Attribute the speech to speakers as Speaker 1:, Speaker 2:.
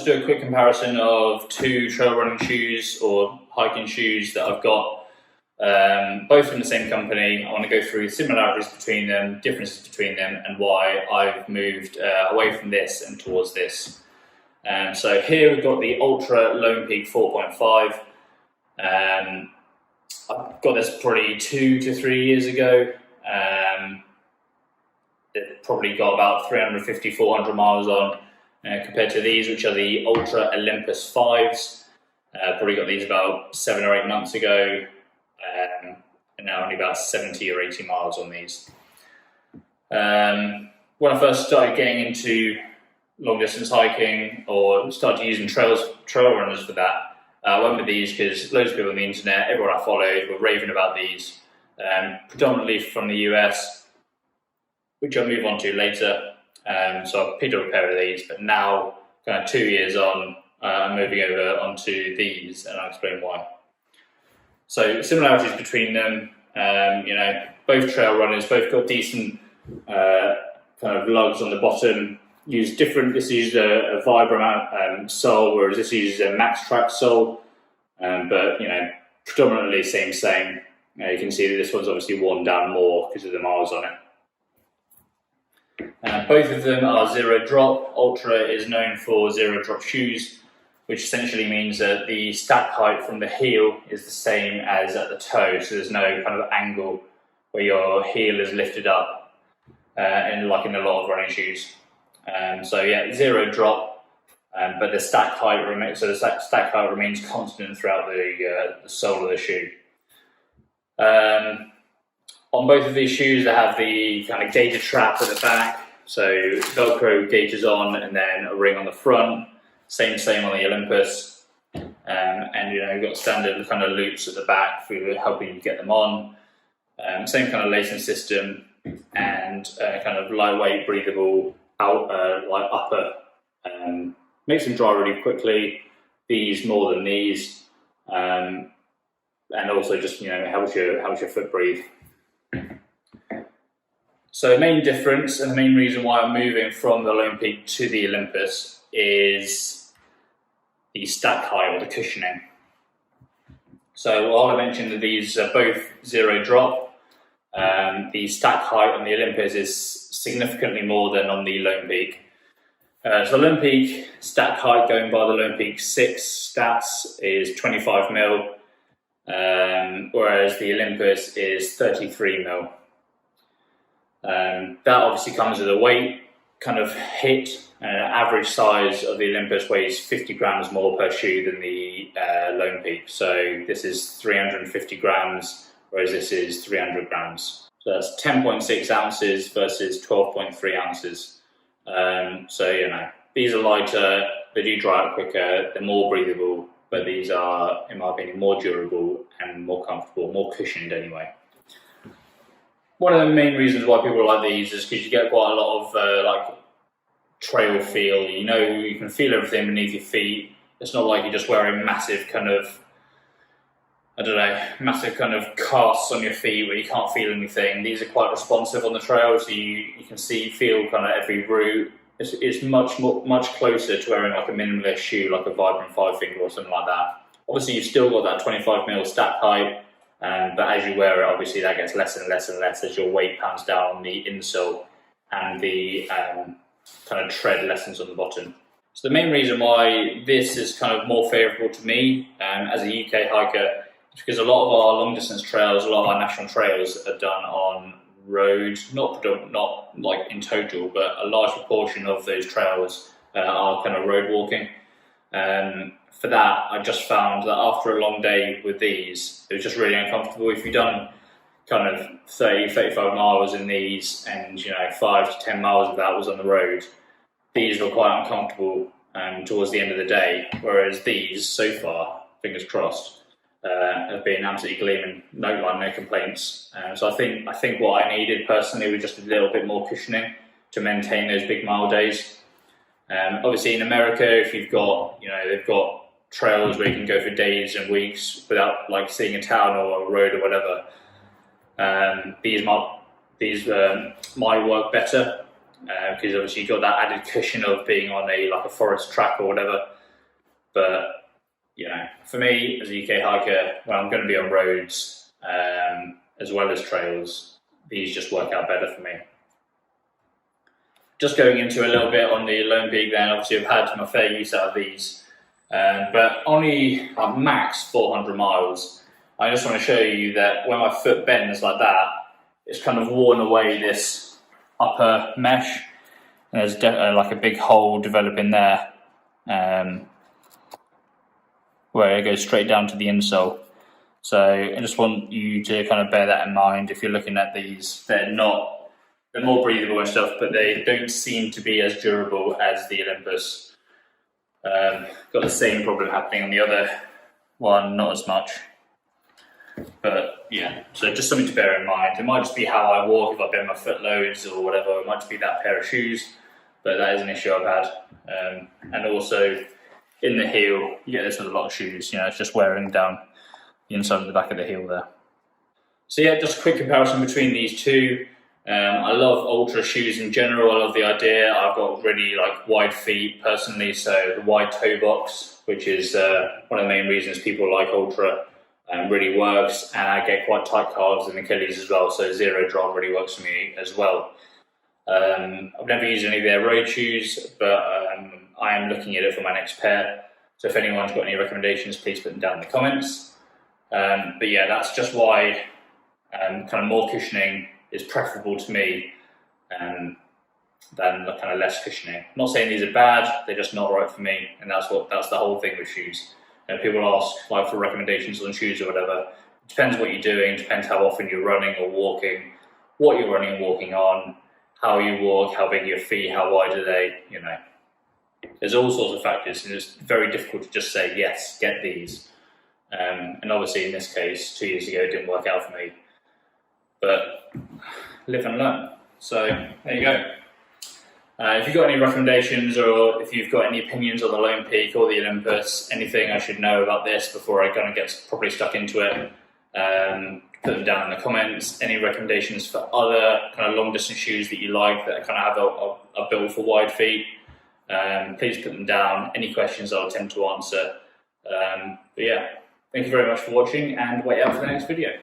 Speaker 1: just do a quick comparison of two trail running shoes or hiking shoes that I've got, both from the same company. I want to go through similarities between them, differences between them, and why I've moved away from this and towards this. So here we've got the Altra Lone Peak 4.5. I've got this probably 2 to 3 years ago. It probably got about 350, 400 miles on compared to these, which are the Ultra Olympus 5s. Probably got these about 7 or 8 months ago, and now only about 70 or 80 miles on these. When I first started getting into long distance hiking or started using trail runners for that, I went with these because loads of people on the internet, everyone I followed, were raving about these, predominantly from the US, which I'll move on to later. So I picked up a pair of these, but now, kind of 2 years on, I'm moving over onto these, and I'll explain why. So similarities between them, both trail runners, both got decent kind of lugs on the bottom. This uses a Vibram sole, whereas this uses a Max Track sole, but predominantly same. You can see that this one's obviously worn down more because of the miles on it. Both of them are zero drop. Ultra is known for zero drop shoes, which essentially means that the stack height from the heel is the same as at the toe, so there's no kind of angle where your heel is lifted up, in a lot of running shoes. Zero drop, but the stack height remains constant throughout the sole of the shoe. On both of these shoes, they have the kind of gaiter trap at the back, so Velcro gaiters on and then a ring on the front. Same on the Olympus, and you've got standard kind of loops at the back for helping you get them on. Same kind of lacing system, and kind of lightweight, breathable upper. Makes them dry really quickly. These more than these, and also just helps your foot breathe. So the main difference and the main reason why I'm moving from the Lone Peak to the Olympus is the stack height or the cushioning. So while I mentioned that these are both zero drop, the stack height on the Olympus is significantly more than on the Lone Peak. So the Lone Peak stack height, going by the Lone Peak 6 stats, is 25 mil, whereas the Olympus is 33 mil. That obviously comes with a weight kind of hit. Average size of the Olympus weighs 50 grams more per shoe than the Lone Peak. So this is 350 grams, whereas this is 300 grams. So that's 10.6 ounces versus 12.3 ounces. These are lighter, they do dry out quicker, they're more breathable, but these are, in my opinion, more durable and more comfortable, more cushioned anyway. One of the main reasons why people like these is because you get quite a lot of trail feel. You can feel everything beneath your feet. It's not like you're just wearing massive kind of casts on your feet where you can't feel anything. These are quite responsive on the trail, so you can feel kind of every route. It's much closer to wearing like a minimalist shoe, like a Vibram 5 finger or something like that. Obviously, you've still got that 25 mil stack height, but as you wear it, obviously that gets less and less and less as your weight pounds down on the insole and the kind of tread lessens on the bottom. So the main reason why this is kind of more favourable to me as a UK hiker is because a lot of our long distance trails, a lot of our national trails are done on road, not like in total, but a large proportion of those trails are kind of road walking. For that, I just found that after a long day with these, it was just really uncomfortable. If you've done kind of 30, 35 miles in these and 5 to 10 miles of that was on the road, these were quite uncomfortable towards the end of the day, whereas these, so far, fingers crossed, have been absolutely gleaming, no complaints. So I think what I needed personally was just a little bit more cushioning to maintain those big mile days. Obviously in America, if you've got, they've got trails where you can go for days and weeks without like seeing a town or a road or whatever. These might work better because obviously you've got that added cushion of being on a forest track or whatever. But you know, for me as a UK hiker, when I'm going to be on roads as well as trails, these just work out better for me. Just going into a little bit on the Lone Peak then, obviously I've had my fair use out of these, but only max 400 miles. I just want to show you that when my foot bends like that, it's kind of worn away this upper mesh, and there's like a big hole developing there, where it goes straight down to the insole. So I just want you to kind of bear that in mind if you're looking at these. They're more breathable and stuff, but they don't seem to be as durable as the Olympus. Got the same problem happening on the other one, not as much. But yeah, so just something to bear in mind. It might just be how I walk, if I bend my foot loads or whatever. It might just be that pair of shoes, but that is an issue I've had. And also in the heel, you get this with a lot of shoes, you know, it's just wearing down the inside of the back of the heel there. So yeah, just a quick comparison between these two. I love Ultra shoes in general. I love the idea. I've got really like wide feet personally, so the wide toe box, which is one of the main reasons people like Ultra, really works. And I get quite tight calves and Achilles as well, so zero drop really works for me as well. I've never used any of their road shoes, but I am looking at it for my next pair. So if anyone's got any recommendations, please put them down in the comments. But yeah, that's just why kind of more cushioning is preferable to me than the kind of less cushioning. I'm not saying these are bad, they're just not right for me, and that's the whole thing with shoes. You know, people ask like for recommendations on shoes or whatever. It depends what you're doing, depends how often you're running or walking, what you're running and walking on, how you walk, how big are your feet, how wide are they, you know. There's all sorts of factors, and it's very difficult to just say, yes, get these. And obviously in this case, 2 years ago, it didn't work out for me. But live and learn. So there you go. If you've got any recommendations, or if you've got any opinions on the Lone Peak or the Olympus, anything I should know about this before I kind of get properly stuck into it, put them down in the comments. Any recommendations for other kind of long distance shoes that you like that kind of have are built for wide feet, please put them down. Any questions I'll attempt to answer. But yeah, thank you very much for watching, and wait out for the next video.